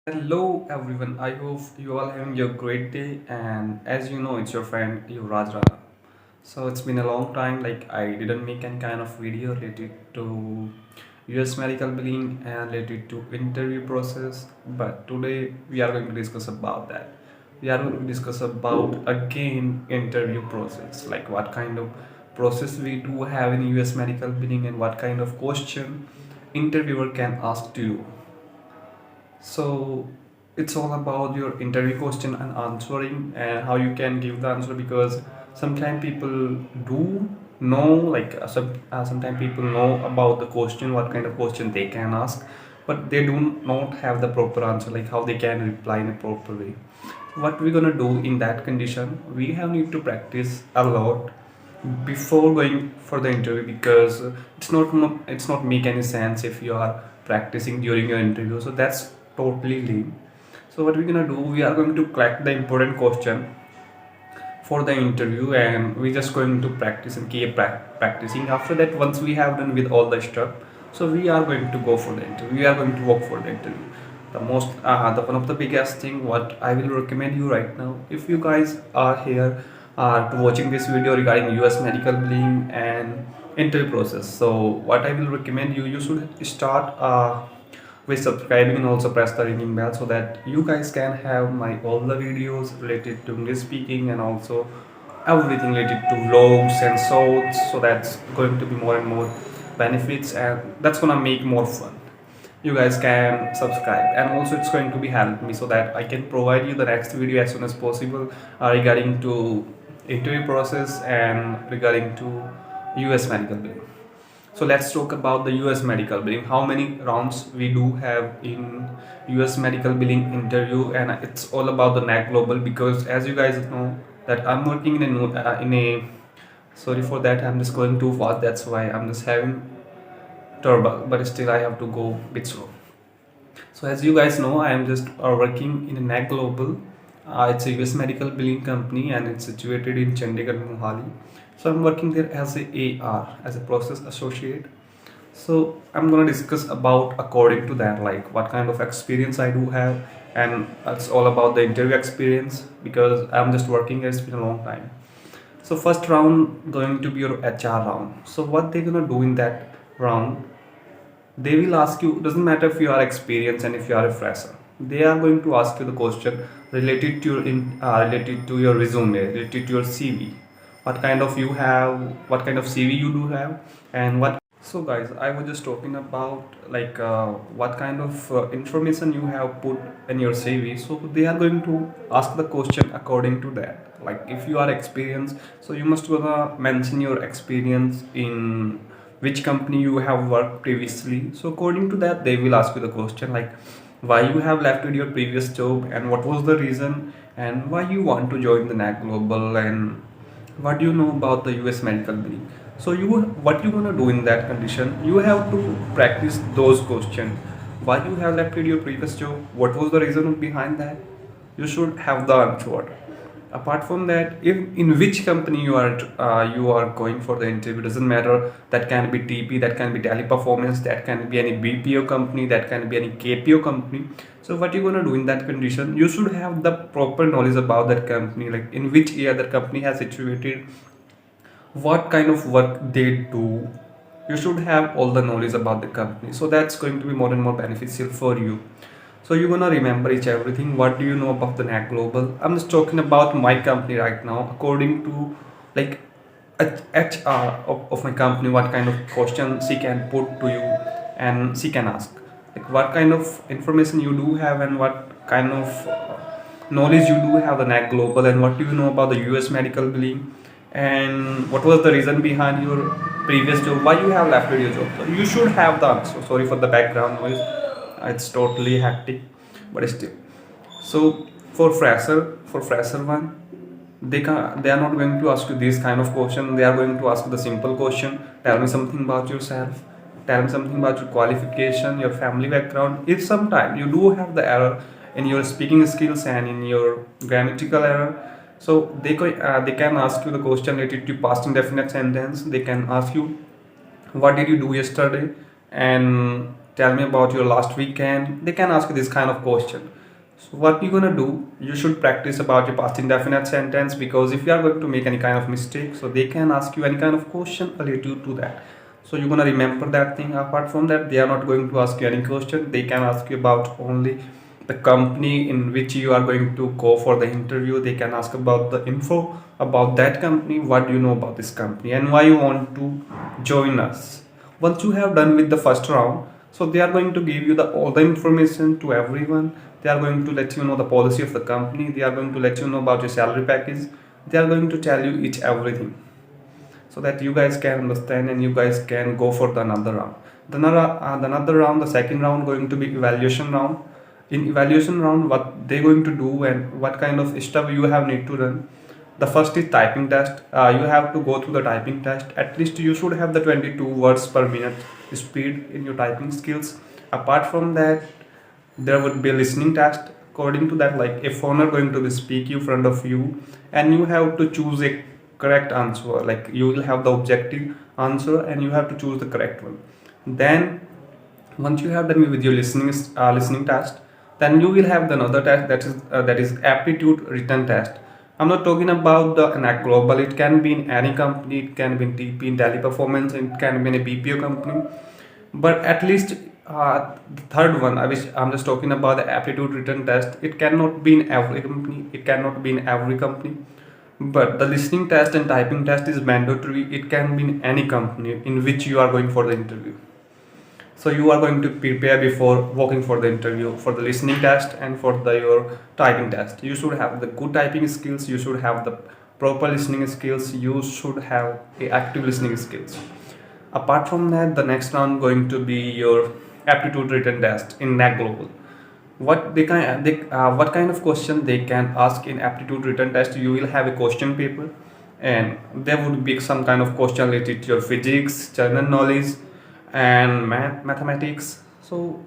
Hello everyone, I hope you all having a great day, and as you know it's your friend Yuvraj Rana. So it's been a long time, like I didn't make any kind of video related to US medical billing and related to interview process, but today we are going to discuss about that. We are going to discuss about again interview process, like what kind of process we do have in US medical billing and what kind of question interviewer can ask to you. So it's all about your interview question and answering and how you can give the answer, because sometimes people do know, like sometimes people know about the question, what kind of question they can ask, but they do not have the proper answer, like how they can reply in a proper way. What we're gonna do in that condition, we have need to practice a lot before going for the interview, because it's not make any sense if you are practicing during your interview, so that's totally lame. So what we're gonna do, we are going to collect the important question for the interview, and we're just going to practice and keep practicing. After that, once we have done with all the stuff, so we are going to go for the interview, we are going to work for the interview. The one of the biggest thing what I will recommend you right now, if you guys are here to watching this video regarding US medical billing and interview process, so what I will recommend you, you should start with subscribing and also press the ringing bell, so that you guys can have my all the videos related to English speaking and also everything related to vlogs and shorts. So that's going to be more and more benefits, and that's gonna make more fun. You guys can subscribe, and also it's going to be help me so that I can provide you the next video as soon as possible regarding to interview process and regarding to US medical billing. So let's talk about the US medical billing. How many rounds we do have in US medical billing interview, and it's all about the Knack Global, because as you guys know that I'm working in a sorry for that, I'm just going too fast. That's why I'm just having turbo, but still I have to go a bit slow. So as you guys know, I am just working in a Knack Global. It's a US medical billing company, and it's situated in Chandigarh, Mohali. So I'm working there as a AR, as a process associate. So I'm gonna discuss about according to that, like what kind of experience I do have, and it's all about the interview experience, because I'm just working here. It's been a long time. So first round going to be your HR round. So what they're gonna do in that round, they will ask you, doesn't matter if you are experienced and if you are a fresher, they are going to ask you the question related to related to your resume, related to your CV, what kind of you have, what kind of CV you do have, and what. So guys, I was just talking about like what kind of information you have put in your CV. So they are going to ask the question according to that. Like if you are experienced, so you must gonna mention your experience in which company you have worked previously. So according to that, they will ask you the question like why you have left with your previous job and what was the reason, and why you want to join the Knack Global, and what do you know about the US medical billing. So you, what you gonna do in that condition, you have to practice those questions. Why you have left your previous job, what was the reason behind that, you should have the answer. Apart from that, if in which company you are going for the interview, doesn't matter, that can be TP, that can be Teleperformance, that can be any BPO company, that can be any KPO company. So what you're gonna do in that condition, you should have the proper knowledge about that company, like in which area that company has situated, what kind of work they do. You should have all the knowledge about the company, so that's going to be more and more beneficial for you. So you're gonna remember each everything. What do you know about the Knack Global? I'm just talking about my company right now. According to like HR of my company, what kind of question she can put to you, and she can ask like what kind of information you do have, and what kind of knowledge you do have the Knack Global, and what do you know about the US medical billing, and what was the reason behind your previous job, why you have left your job. So you should have the answer. Sorry for the background noise, it's totally hectic, but still. So for fresher one, they are not going to ask you this kind of question. They are going to ask you the simple question: tell me something about yourself, tell me something about your qualification, your family background. If sometime you do have the error in your speaking skills and in your grammatical error, so they can ask you the question related to past indefinite sentence. They can ask you what did you do yesterday, and tell me about your last weekend. They can ask you this kind of question. So what you're gonna do, you should practice about your past indefinite sentence, because if you are going to make any kind of mistake, so they can ask you any kind of question related to that. So you're gonna remember that thing. Apart from that, they are not going to ask you any question. They can ask you about only the company in which you are going to go for the interview. They can ask about the info about that company, what do you know about this company, and why you want to join us. Once you have done with the first round, so they are going to give you the all the information to everyone. They are going to let you know the policy of the company. They are going to let you know about your salary package. They are going to tell you each everything, so that you guys can understand and you guys can go for the another round. The another round, the second round, going to be evaluation round. In evaluation round, what they going to do and what kind of stuff you have need to run. The first is typing test. You have to go through the typing test. At least you should have the 22 words per minute speed in your typing skills. Apart from that, there would be a listening test. According to that, like a foreigner going to be speak in front of you, and you have to choose a correct answer. Like you will have the objective answer and you have to choose the correct one. Then once you have done with your listening test, then you will have the another test, that is aptitude written test. I'm not talking about the Knack Global. It can be in any company. It can be in TP, in Teleperformance. It can be in a BPO company. But at least the third one, I'm just talking about the aptitude written test. It cannot be in every company. It cannot be in every company. But the listening test and typing test is mandatory. It can be in any company in which you are going for the interview. So you are going to prepare before walking for the interview for the listening test and for your typing test. You should have the good typing skills. You should have the proper listening skills. You should have a active listening skills. Apart from that, the next round going to be your aptitude written test in Knack Global. What kind of question they can ask in aptitude written test? You will have a question paper, and there would be some kind of question related to your physics, general knowledge, and mathematics. So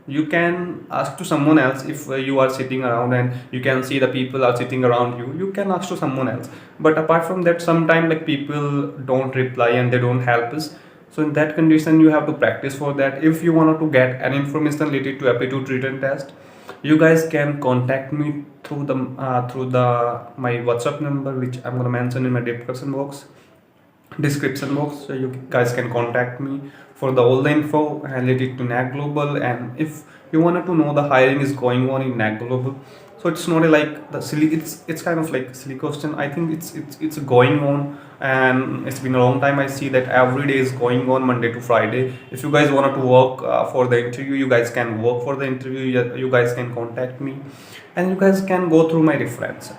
you can ask to someone else. If you are sitting around and you can see the people are sitting around you, you can ask to someone else. But apart from that, sometimes like people don't reply and they don't help us. So in that condition, you have to practice for that. If you want to get any information related to aptitude written test, you guys can contact me through the my WhatsApp number, which I'm gonna mention in my description box. So you guys can contact me for the all the info related to Knack Global. And if you wanted to know the hiring is going on in Knack Global, so it's not a, like the silly, it's kind of like silly question. I think it's going on, and it's been a long time. I see that every day is going on, Monday to Friday. If you guys wanted to work for the interview, you guys can work for the interview. You guys can contact me, and you guys can go through my reference.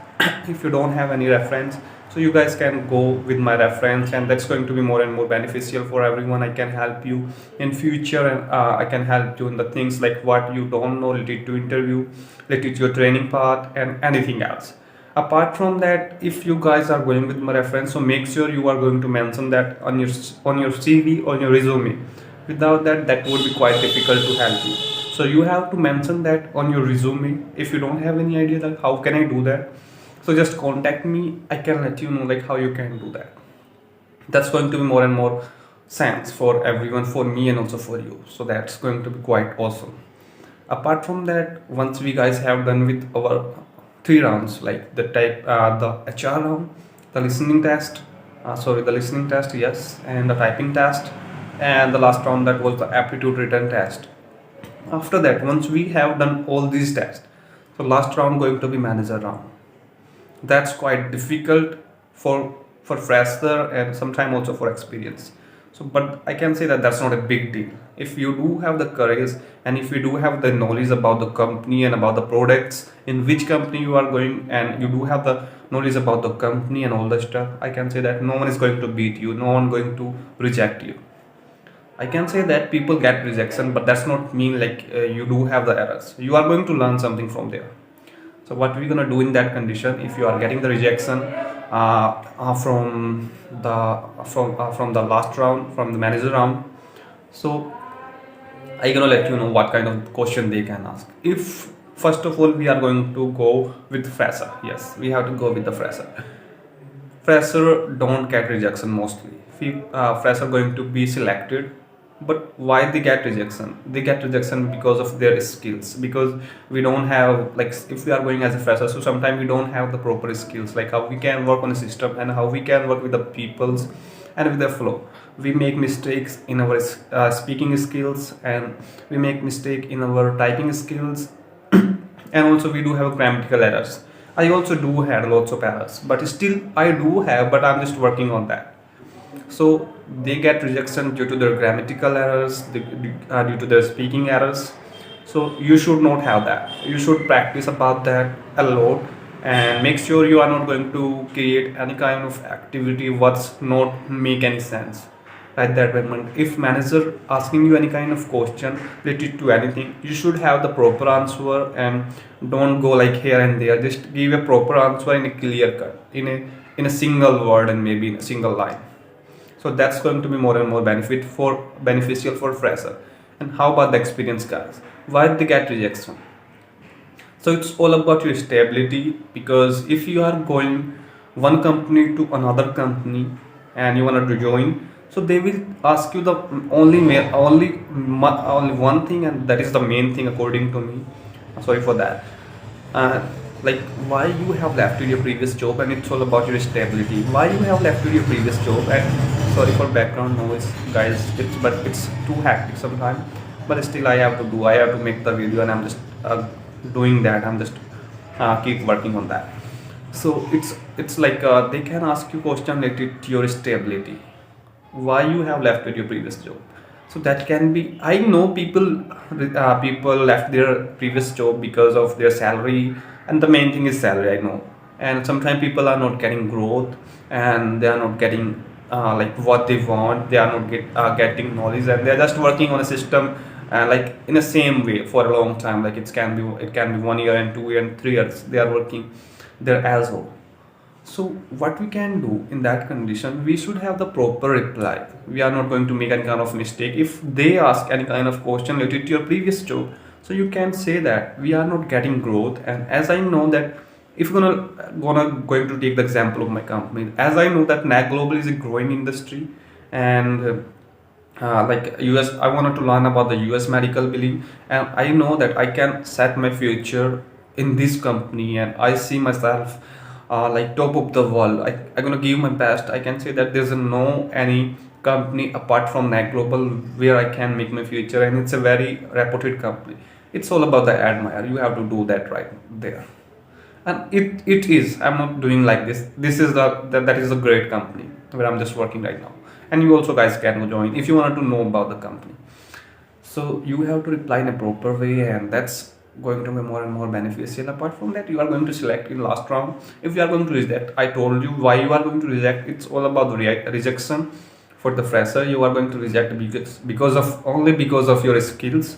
If you don't have any reference, so you guys can go with my reference, and that's going to be more and more beneficial for everyone. I can help you in future, and I can help you in the things like what you don't know related to interview, related to your training part, and anything else. Apart from that, if you guys are going with my reference, so make sure you are going to mention that on your CV, on your resume. Without that, that would be quite difficult to help you. So you have to mention that on your resume. If you don't have any idea that how can I do that, so just contact me. I can let you know like how you can do that. That's going to be more and more sense for everyone, for me and also for you. So that's going to be quite awesome. Apart from that, once we guys have done with our three rounds, like the HR round, the listening test, the listening test, yes, and the typing test, and the last round, that was the aptitude written test. After that, once we have done all these tests, so last round going to be manager round. That's quite difficult for fresher and sometimes also for experience. So but I can say that that's not a big deal. If you do have the courage, and if you do have the knowledge about the company and about the products in which company you are going, and you do have the knowledge about the company and all the stuff, I can say that no one is going to beat you, no one going to reject you. I can say that people get rejection, but that's not mean like you do have the errors. You are going to learn something from there. So what we're gonna do in that condition, if you are getting the rejection from the last round, from the manager round, so I'm gonna let you know what kind of question they can ask. If first of all we are going to go with fresher, yes, we have to go with the fresher. Fresher don't get rejection mostly. If fresher going to be selected, But why they get rejection? They get rejection because of their skills, because we don't have, like, if we are going as a fresher, so sometimes we don't have the proper skills, like how we can work on a system and how we can work with the peoples and with the flow. We make mistakes in our speaking skills, and we make mistake in our typing skills, and also we do have grammatical errors. I also do have lots of errors, but still I do have, but I'm just working on that. So they get rejection due to their grammatical errors, due to their speaking errors. So you should not have that. You should practice about that a lot, and make sure you are not going to create any kind of activity what's not make any sense at that moment. If manager asking you any kind of question related to anything, you should have the proper answer, and don't go like here and there. Just give a proper answer in a clear cut, in a single word, and maybe in a single line. So that's going to be more and more beneficial for fresher. And how about the experienced guys? Why did they get rejection? So it's all about your stability, because if you are going one company to another company and you want to join, so they will ask you the only one thing, and that is the main thing according to me. Sorry for that. uh, like, why you have left your previous job, and it's all about your stability. Why you have left your previous job? And sorry for background noise, guys. It's too hectic sometimes, but still I have to make the video, and I'm just doing that. I'm just keep working on that. So it's like, they can ask you question related to your stability, why you have left with your previous job. So that can be, I know people left their previous job because of their salary, and the main thing is salary, I know. And sometimes people are not getting growth, and they are not getting like what they want. They are not getting knowledge, and they're just working on a system, like in the same way for a long time. Like it can be 1 year and 2 years and 3 years they are working there as well. So what we can do in that condition, we should have the proper reply. We are not going to make any kind of mistake. If they ask any kind of question related to your previous job, so you can say that we are not getting growth. And as I know that, if you're going to take the example of my company, as I know that Knack Global is a growing industry, and like US, I wanted to learn about the US medical billing, and I know that I can set my future in this company, and I see myself like top of the world. I'm gonna give my best. I can say that there's no any company apart from Knack Global where I can make my future, and it's a very reputed company. It's all about the admire. You have to do that right there. And it is, I'm not doing like this is that is a great company where I'm just working right now. And you also guys can join if you want to know about the company. So you have to reply in a proper way, and that's going to be more and more beneficial. Apart from that, you are going to select in last round. If you are going to reject, I told you why you are going to reject. It's all about the rejection. For the fresher, you are going to reject because of your skills.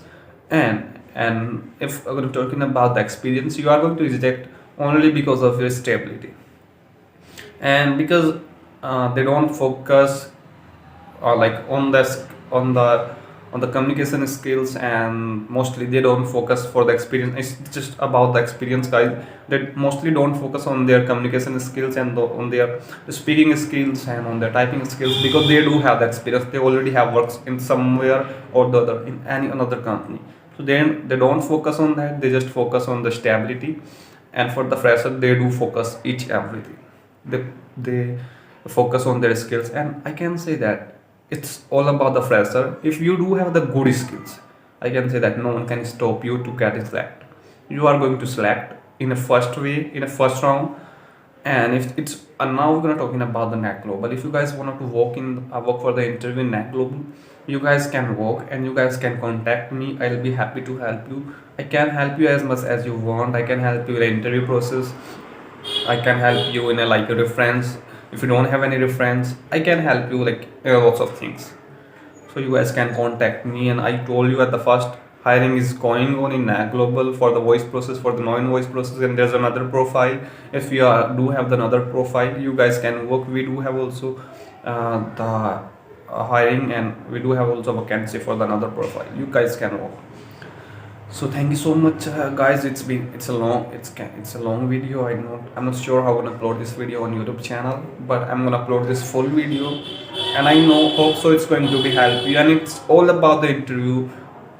And if we're talking about the experience, you are going to reject only because of your stability, and because they don't focus like on the communication skills, and mostly they don't focus for the experience. It's just about the experience, guys. They mostly don't focus on their communication skills, and on their speaking skills, and on their typing skills, because they do have the experience. They already have works in somewhere or the other in any another company. So then they don't focus on that. They just focus on the stability. And for the fresher, they do focus each everything. They focus on their skills, and I can say that it's all about the fresher. If you do have the good skills, I can say that no one can stop you to get select. You are going to select in a first way, in a first round. And if it's now we're gonna talking about the Knack Global. If you guys want to work for the interview in Knack Global, you guys can work, and you guys can contact me. I'll be happy to help you. I can help you as much as you want. I can help you in the interview process. I can help you in a reference. If you don't have any reference, I can help you like lots of things. So you guys can contact me. And I told you at the first, hiring is going on in Knack Global for the voice process, for the non-voice process, and there's another profile. If you do have another profile, you guys can work. We do have also the hiring, and we do have also vacancy for the another profile. You guys can work. So thank you so much, guys. It's a long video. I'm not sure how I'm gonna upload this video on YouTube channel, but I'm gonna upload this full video and I know hope so it's going to be help you. And it's all about the interview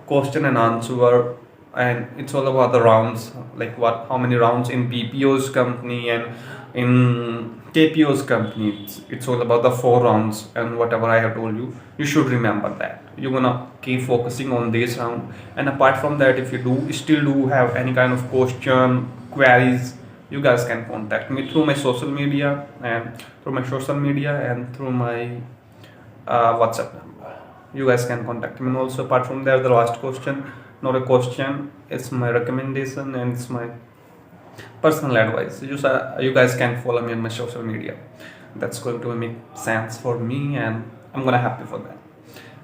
question and answer, and it's all about the rounds, like what how many rounds in BPO's company and in KPO's company. It's all about the 4 rounds, and whatever I have told you, you should remember that. You're gonna keep focusing on this round. And apart from that, if you do still do have any kind of question, queries, you guys can contact me through my social media and through my WhatsApp number. You guys can contact me. And also, apart from that, the last question, not a question, it's my recommendation and it's my personal advice. You guys can follow me on my social media. That's going to make sense for me, and I'm gonna happy for that.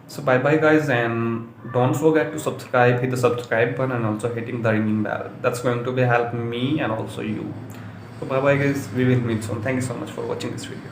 So bye bye guys, and don't forget to subscribe, hit the subscribe button, and also hitting the ringing bell. That's going to be help me and also you. So bye bye guys, we will meet soon. Thank you so much for watching this video.